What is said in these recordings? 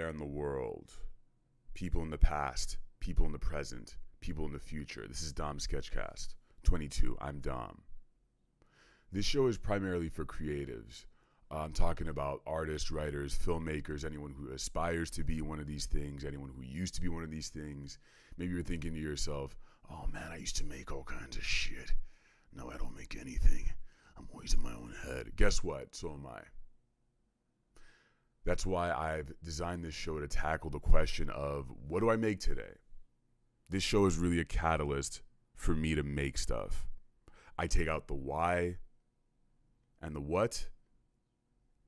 everywhere in the world. People in the past, people in the present, people in the future. This is Dom Sketchcast 22. I'm Dom. This show is primarily for creatives. I'm talking about artists, writers, filmmakers, anyone who aspires to be one of these things, anyone who used to be one of these things. Maybe you're thinking to yourself, oh man, I used to make all kinds of shit. Now I don't make anything. I'm always in my own head. Guess what? So am I. That's why I've designed this show to tackle the question of, what do I make today? This show is really a catalyst for me to make stuff. I take out the why and the what,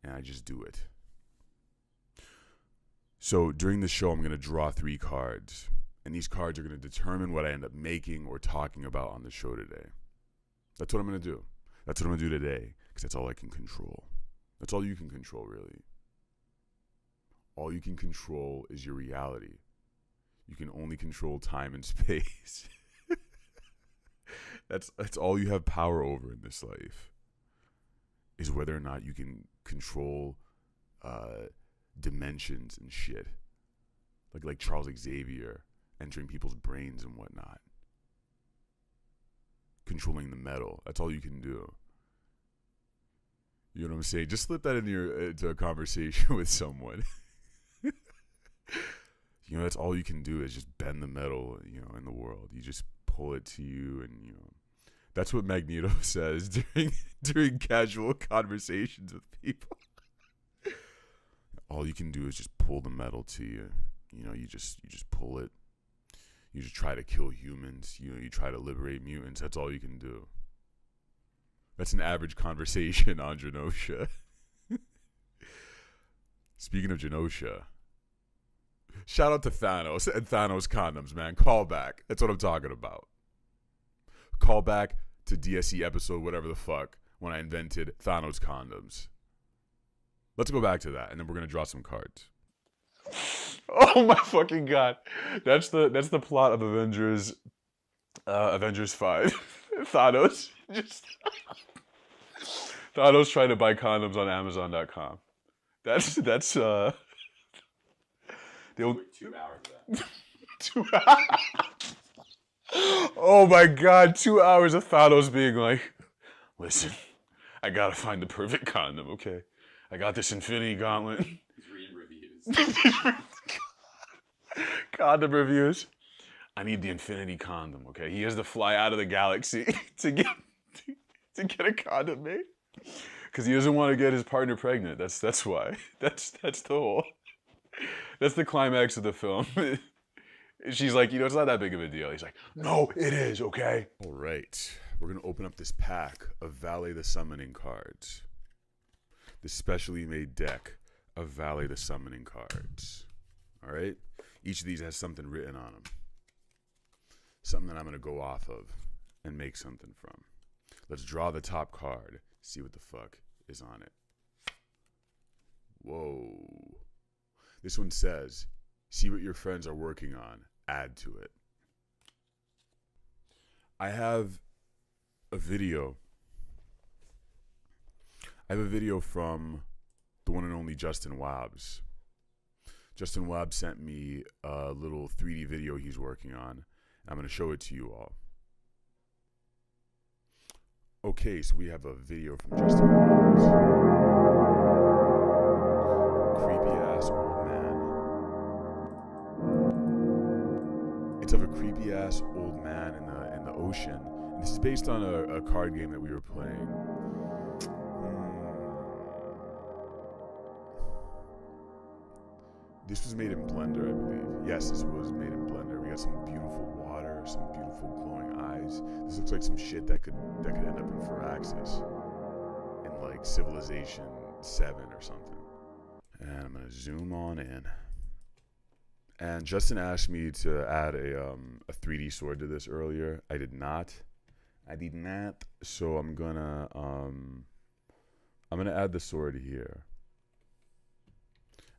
and I just do it. So during the show, I'm going to draw 3 cards, and these cards are going to determine what I end up making or talking about on the show today. That's what I'm going to do. That's what I'm going to do today, because that's all I can control. That's all you can control, really. All you can control is your reality. You can only control time and space. That's all you have power over in this life, is whether or not you can control dimensions and shit. Like Charles Xavier entering people's brains and whatnot. Controlling the metal. That's all you can do. You know what I'm saying? Just slip that into a conversation with someone. You know, that's all you can do is just bend the metal, you know, in the world. You just pull it to you, and, you know, that's what Magneto says during casual conversations with people. All you can do is just pull the metal to you. You know, you just pull it. You just try to kill humans. You know, you try to liberate mutants. That's all you can do. That's an average conversation on Genosha. Speaking of Genosha, shout out to Thanos and Thanos condoms, man. Call back. That's what I'm talking about. Call back to DSE episode, whatever the fuck, when I invented Thanos condoms. Let's go back to that, and then we're going to draw some cards. Oh my fucking god. That's the plot of Avengers 5. Thanos Thanos trying to buy condoms on Amazon.com. That's the Wait, 2 hours of that. 2 hours. Oh my god, 2 hours of Thanos being like, listen, I gotta find the perfect condom, okay? I got this Infinity Gauntlet. He's reading reviews. Condom reviews. I need the Infinity Condom, okay? He has to fly out of the galaxy to get a condom made. Because he doesn't want to get his partner pregnant. That's why. That's the climax of the film. She's like, you know, it's not that big of a deal. He's like, no, it is, okay? All right. We're going to open up this pack of Valet the Summoning cards. This specially made deck of Valet the Summoning cards. All right? Each of these has something written on them. Something that I'm going to go off of and make something from. Let's draw the top card. See what the fuck is on it. Whoa. This one says, see what your friends are working on. Add to it. I have a video. From the one and only Justin Wabbs. Justin Wabbs sent me a little 3D video he's working on. I'm going to show it to you all. Okay, so we have a video from Justin Wabbs. Creepy ass old man. It's of a creepy ass old man in the ocean. And this is based on a card game that we were playing. This was made in Blender, I believe. Yes, this was made in Blender. We got some beautiful water, some beautiful glowing eyes. This looks like some shit that could end up in Firaxis, in like Civilization 7 or something. And I'm gonna zoom on in. And Justin asked me to add a 3D sword to this earlier. I did not. So I'm gonna add the sword here.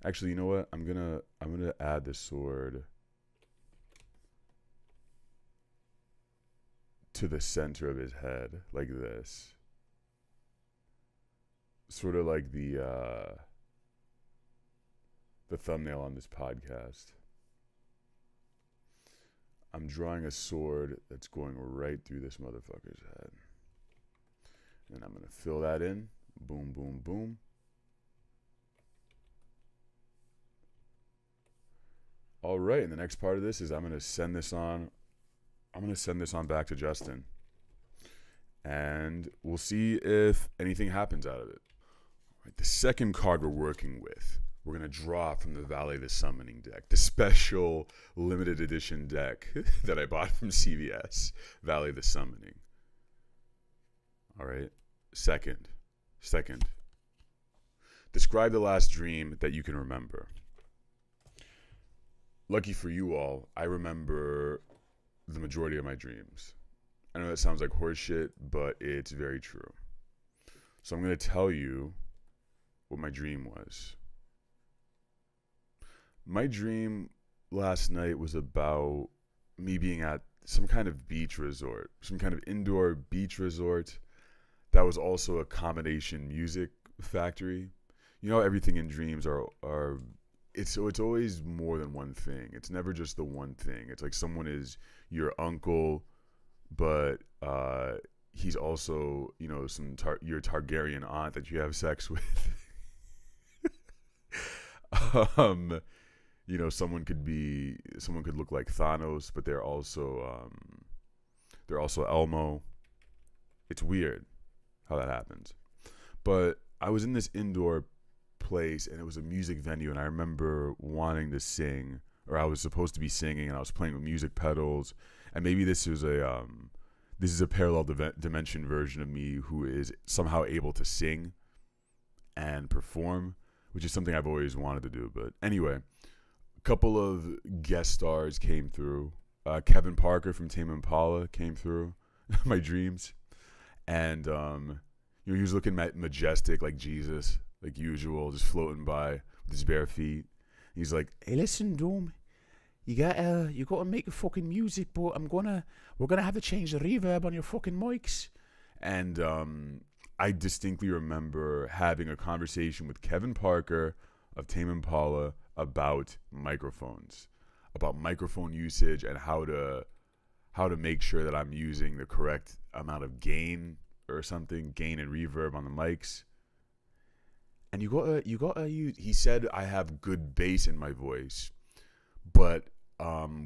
Actually, you know what? I'm gonna add the sword to the center of his head, like this. Sort of like the the thumbnail on this podcast. I'm drawing a sword that's going right through this motherfucker's head. And I'm going to fill that in. Boom, boom, boom. All right, and the next part of this is I'm going to send this on back to Justin. And we'll see if anything happens out of it. All right, the second card we're working with, we're going to draw from the Valley the Summoning deck, the special limited edition deck that I bought from CVS, Valley the Summoning. All right, second. Describe the last dream that you can remember. Lucky for you all, I remember the majority of my dreams. I know that sounds like horseshit, but it's very true. So I'm going to tell you what my dream was. My dream last night was about me being at some kind of beach resort, some kind of indoor beach resort that was also a combination music factory. You know, everything in dreams it's always more than one thing. It's never just the one thing. It's like someone is your uncle, but he's also, you know, your Targaryen aunt that you have sex with. You know, someone could look like Thanos, but they're also Elmo. It's weird how that happens. But I was in this indoor place and it was a music venue, and I remember wanting to sing, or I was supposed to be singing, and I was playing with music pedals. And maybe this is a parallel dimension version of me who is somehow able to sing and perform, which is something I've always wanted to do. But anyway, a couple of guest stars came through. Kevin Parker from Tame Impala came through my dreams, and you know, he was looking majestic like Jesus, like usual, just floating by with his bare feet. He's like, "Hey, listen, Dome, you gotta make the fucking music, but we're gonna have to change the reverb on your fucking mics." And I distinctly remember having a conversation with Kevin Parker of Tame Impala about microphones, about microphone usage, and how to make sure that I'm using the correct amount of gain or something, gain and reverb on the mics. And you gotta use. He said I have good bass in my voice, but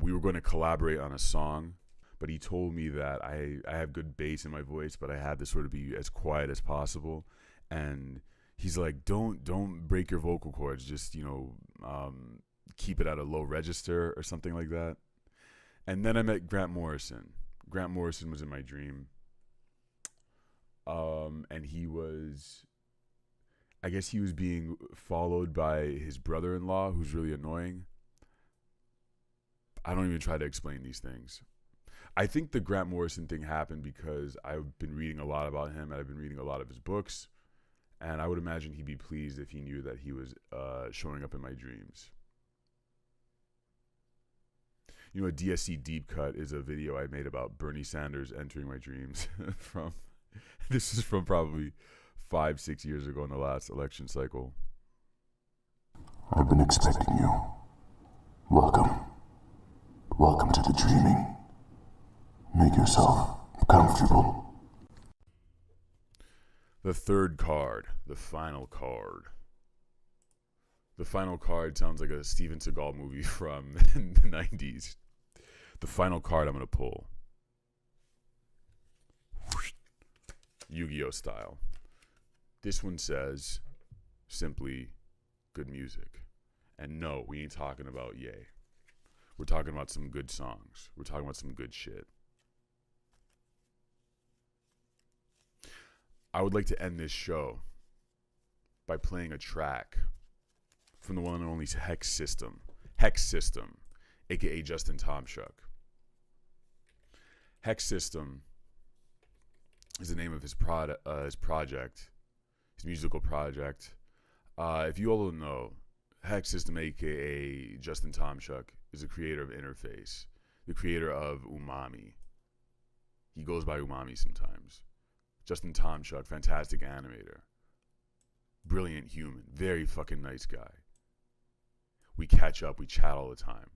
we were going to collaborate on a song. But he told me that I have good bass in my voice, but I had to sort of be as quiet as possible. And he's like, don't break your vocal cords. Just, you know, keep it at a low register or something like that. And then I met Grant Morrison. Grant Morrison was in my dream. And I guess he was being followed by his brother-in-law, who's really annoying. I don't even try to explain these things. I think the Grant Morrison thing happened because I've been reading a lot about him, and I've been reading a lot of his books, and I would imagine he'd be pleased if he knew that he was showing up in my dreams. You know, a DSC Deep Cut is a video I made about Bernie Sanders entering my dreams. This is from probably 5-6 years ago in the last election cycle. I've been expecting you. Welcome to the dreaming. Make yourself comfortable. The third card, the final card. The final card sounds like a Steven Seagal movie from the 90s. The final card I'm going to pull. Yu-Gi-Oh style. This one says, simply, good music. And no, we ain't talking about Yay. We're talking about some good songs. We're talking about some good shit. I would like to end this show by playing a track from the one and only HEXSYSTEM. HEXSYSTEM, aka Justin Tomchuk. HEXSYSTEM is the name of his project, his musical project. If you all don't know, HEXSYSTEM, aka Justin Tomchuk, is the creator of Interface, the creator of Umami. He goes by Umami sometimes. Justin Tomchuk, fantastic animator. Brilliant human. Very fucking nice guy. We catch up. We chat all the time.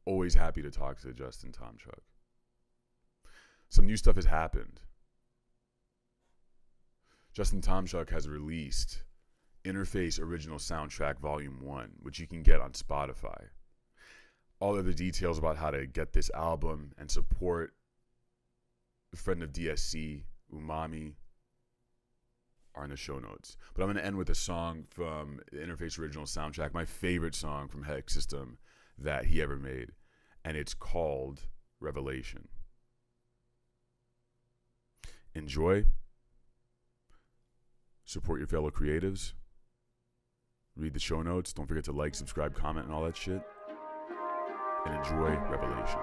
Always happy to talk to Justin Tomchuk. Some new stuff has happened. Justin Tomchuk has released Interface Original Soundtrack Volume 1, which you can get on Spotify. All of the details about how to get this album and support a friend of DSC, Umami, are in the show notes. But I'm going to end with a song from the Interface Original Soundtrack, my favorite song from HEXSYSTEM that he ever made. And it's called Revelation. Enjoy. Support your fellow creatives. Read the show notes. Don't forget to like, subscribe, comment, and all that shit. And enjoy Revelation.